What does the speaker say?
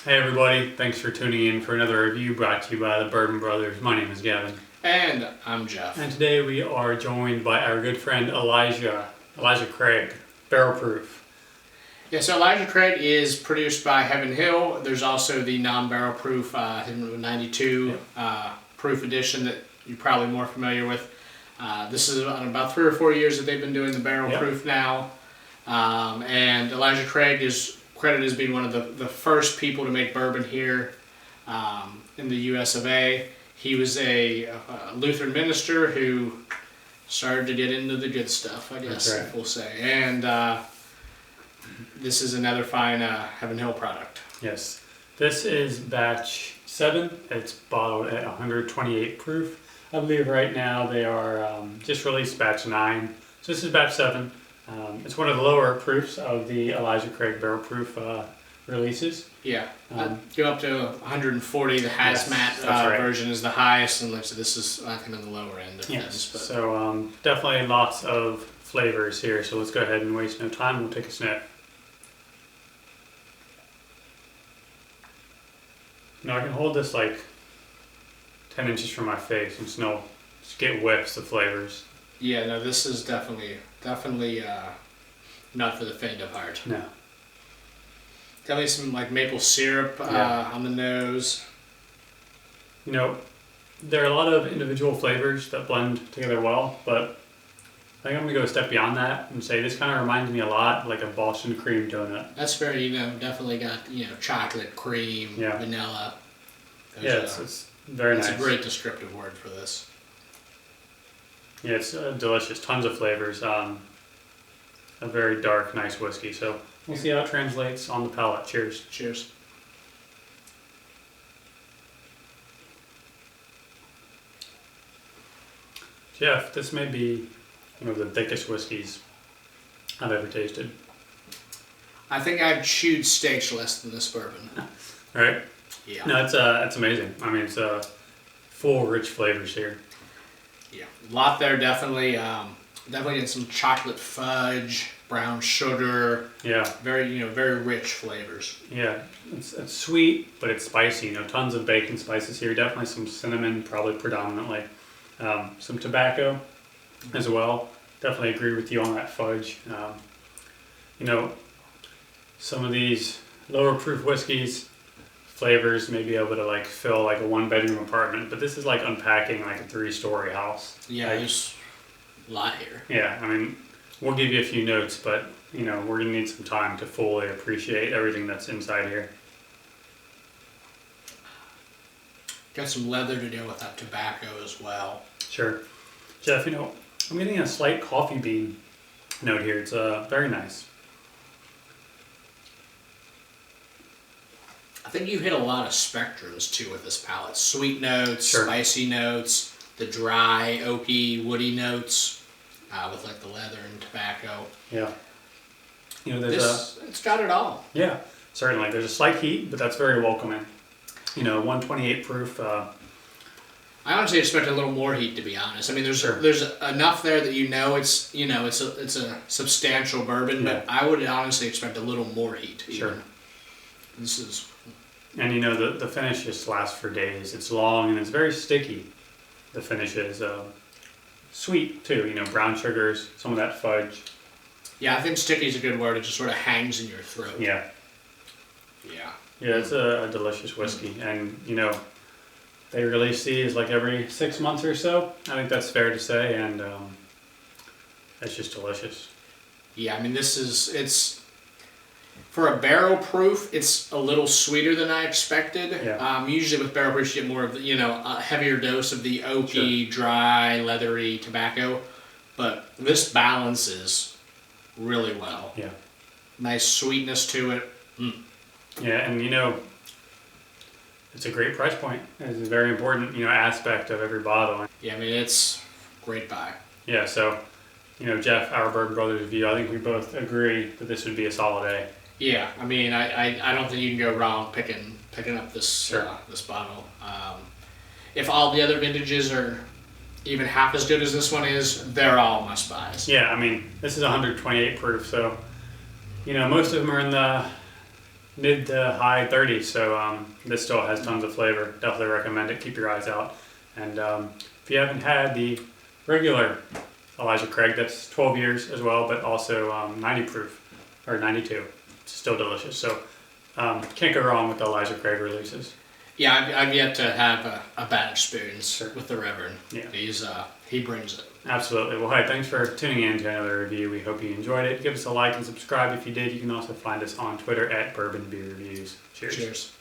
Hey everybody, thanks for tuning in for another review brought to you by the Bourbon Brothers. My name is Gavin. And I'm Jeff. And today we are joined by our good friend Elijah Craig, Barrel Proof. Yeah, so Elijah Craig is produced by Heaven Hill. There's also the non-barrel proof 92 proof edition that you're probably more familiar with. This is about 3 or 4 years that they've been doing the barrel proof now. And Elijah Craig is credited as being one of the first people to make bourbon here in the US of A. He was a Lutheran minister who started to get into the good stuff, I guess, if we'll say. And this is another fine Heaven Hill product. Yes. This is batch 7. It's bottled at 128 proof. I believe right now they are just released batch 9. So this is batch 7. It's one of the lower proofs of the Elijah Craig barrel proof releases. Yeah, go up to 140. The hazmat version is the highest, and so this is I think on the lower end of this. But. So definitely lots of flavors here. So let's go ahead and waste no time. We'll take a sniff. Now I can hold this like 10 inches from my face and just get whiffs of flavors. Yeah, no, this is definitely not for the faint of heart. No. Definitely some like maple syrup on the nose. You know, there are a lot of individual flavors that blend together well, but I think I'm going to go a step beyond that and say this kind of reminds me a lot like a Boston cream donut. That's very, definitely got, chocolate, cream, vanilla. It's very nice. It's a great descriptive word for this. Yeah, it's delicious. Tons of flavors. A very dark, nice whiskey. So we'll see how it translates on the palate. Cheers. Cheers. Jeff, this may be one of the thickest whiskeys I've ever tasted. I think I've chewed steaks less than this bourbon. Right? Yeah. No, it's amazing. I mean, it's full, rich flavors here. Yeah, a lot there. Definitely getting some chocolate fudge, brown sugar. Yeah. Very, very rich flavors. Yeah, it's sweet, but it's spicy. Tons of bacon spices here. Definitely some cinnamon, probably predominantly. Some tobacco as well. Definitely agree with you on that fudge. Some of these lower proof whiskeys, flavors may be able to fill like a 1-bedroom apartment, but this is like unpacking like a 3-story house. Yeah, there's a lot here. Yeah, I mean, we'll give you a few notes, but we're gonna need some time to fully appreciate everything that's inside here. Got some leather to deal with that tobacco as well. Sure. Jeff, I'm getting a slight coffee bean note here. It's very nice. I think you hit a lot of spectrums too with this palette. Sweet notes, spicy notes, the dry, oaky, woody notes with like the leather and tobacco. Yeah. It's got it all. Yeah, certainly. There's a slight heat, but that's very welcoming. 128 proof. I honestly expect a little more heat, to be honest. I mean, there's enough there that it's a substantial bourbon, but I would honestly expect a little more heat. Even. Sure. This is. And the finish just lasts for days. It's long and it's very sticky. The finish is sweet too. Brown sugars, some of that fudge. Yeah, I think sticky is a good word. It just sort of hangs in your throat. Yeah. Yeah. Yeah, it's a delicious whiskey, and they release these like every 6 months or so. I think that's fair to say, and it's just delicious. Yeah, I mean, it's for a barrel proof. It's a little sweeter than I expected. Yeah. Usually with barrel proof, you get more of the a heavier dose of the oaky, dry, leathery tobacco, but this balances really well. Yeah. Nice sweetness to it. Yeah, and it's a great price point. It's a very important aspect of every bottle. Yeah, I mean, it's great buy. Yeah, so Jeff, our Bourbon Brothers review, I think we both agree that this would be a solid A. Yeah, I mean, I don't think you can go wrong picking up this this bottle. If all the other vintages are even half as good as this one is, they're all must buys. Yeah, I mean, this is 128 proof, so most of them are in the mid to high 30s. So this still has tons of flavor. Definitely recommend it. Keep your eyes out. And if you haven't had the regular Elijah Craig, that's 12 years as well, but also 90 proof or 92. It's still delicious. So can't go wrong with the Elijah Craig releases. Yeah, I've yet to have a bad experience Sure. with the Reverend. Yeah. He brings it. Absolutely. Well, hey, thanks for tuning in to another review. We hope you enjoyed it. Give us a like and subscribe if you did. You can also find us on Twitter at Bourbon Beer Reviews. Cheers. Cheers.